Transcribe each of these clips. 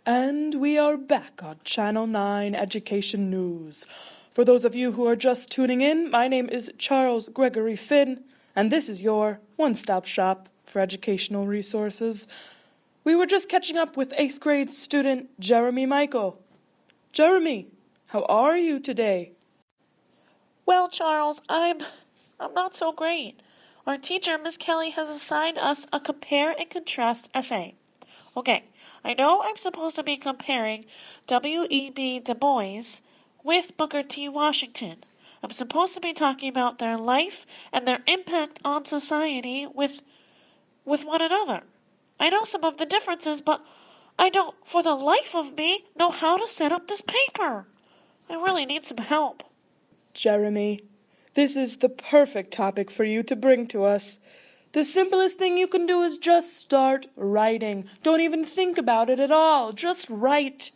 And we are back on Channel 9 Education News. For those of you who are just tuning in, my name is Charles Gregory Finn, and this is your one-stop shop for educational resources. We were just catching up with 8th grade student Jeremy Michael. Jeremy, how are you today? Well, Charles, I'm not so great. Our teacher, Miss Kelly, has assigned us a compare and contrast essay. Okay, I know I'm supposed to be comparing W.E.B. Du Bois with Booker T. Washington. I'm supposed to be talking about their life and their impact on society with one another. I know some of the differences, but I don't, for the life of me, know how to set up this paper. I really need some help. Jeremy, this is the perfect topic for you to bring to us. The simplest thing you can do is just start writing. Don't even think about it at all. Just write.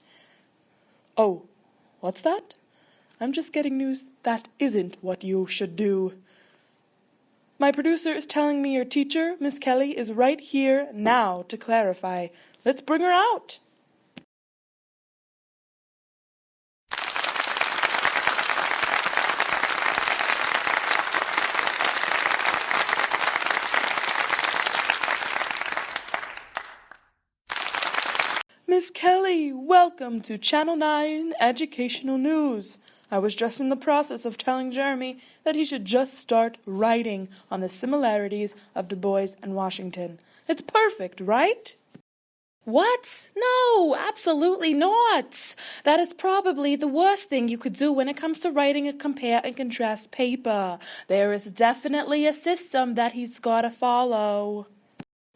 Oh, what's that? I'm just getting news that isn't what you should do. My producer is telling me your teacher, Miss Kelly, is right here now to clarify. Let's bring her out. Miss Kelly, welcome to Channel 9 Educational News. I was just in the process of telling Jeremy that he should just start writing on the similarities of Du Bois and Washington. It's perfect, right? What? No, absolutely not. That is probably the worst thing you could do when it comes to writing a compare and contrast paper. There is definitely a system that he's got to follow.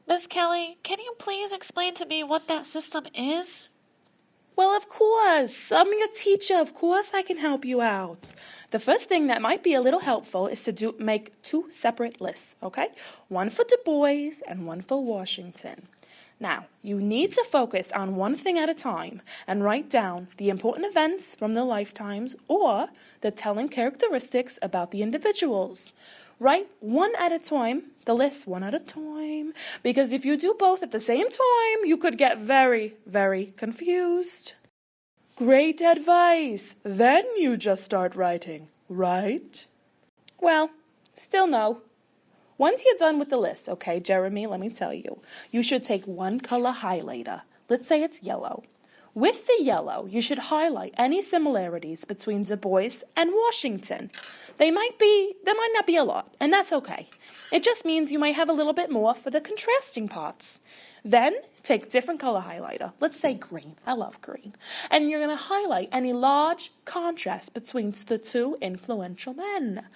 Miss Kelly, can you please explain to me what that system is? Well, of course. I'm your teacher. Of course I can help you out. The first thing that might be a little helpful is to make two separate lists, okay? One for Du Bois and one for Washington. Now, you need to focus on one thing at a time and write down the important events from their lifetimes or the telling characteristics about the individuals. Write one at a time, the list one at a time, because if you do both at the same time, you could get very, very confused. Great advice. Then you just start writing, right? Well, still no. Once you're done with the list, okay, Jeremy, let me tell you, you should take one color highlighter. Let's say it's yellow. With the yellow, you should highlight any similarities between Du Bois and Washington. There might not be a lot, and that's okay. It just means you might have a little bit more for the contrasting parts. Then, take different color highlighter. Let's say green. I love green. And you're going to highlight any large contrast between the two influential men.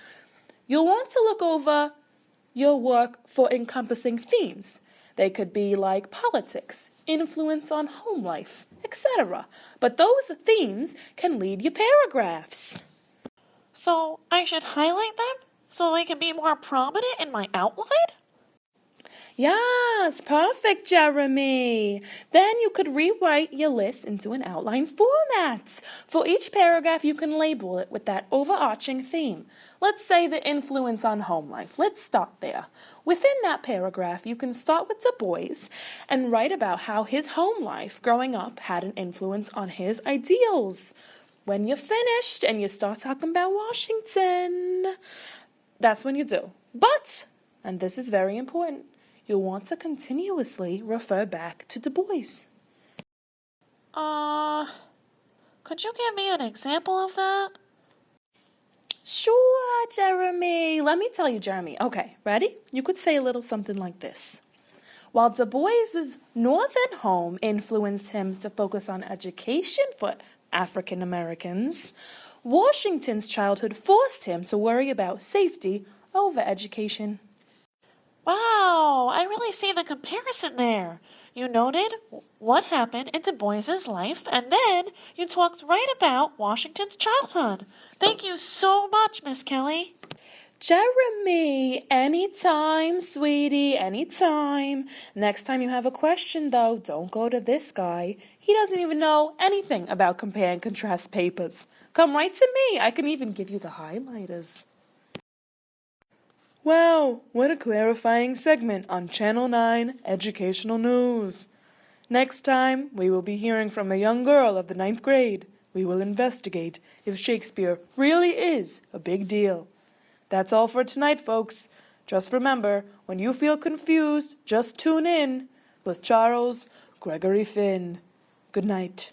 You'll want to look over your work for encompassing themes. They could be like politics, influence on home life, etc. But those themes can lead your paragraphs. So I should highlight them so they can be more prominent in my outline? Yes, perfect, Jeremy. Then you could rewrite your list into an outline format. For each paragraph, you can label it with that overarching theme. Let's say the influence on home life. Let's start there. Within that paragraph, you can start with Du Bois and write about how his home life growing up had an influence on his ideals. When you're finished and you start talking about Washington, that's when you do. But, and this is very important, you'll want to continuously refer back to Du Bois. Could you give me an example of that? Sure, Jeremy. Let me tell you, Jeremy. Okay, ready? You could say a little something like this. While Du Bois's northern home influenced him to focus on education for African Americans, Washington's childhood forced him to worry about safety over education. Wow, I really see the comparison there. You noted what happened in Du Bois's life, and then you talked right about Washington's childhood. Thank you so much, Miss Kelly. Jeremy, anytime, sweetie, anytime. Next time you have a question, though, don't go to this guy. He doesn't even know anything about compare and contrast papers. Come right to me. I can even give you the highlighters. Wow, what a clarifying segment on Channel 9 Educational News. Next time, we will be hearing from a young girl of the 9th grade. We will investigate if Shakespeare really is a big deal. That's all for tonight, folks. Just remember, when you feel confused, just tune in with Charles Gregory Finn. Good night.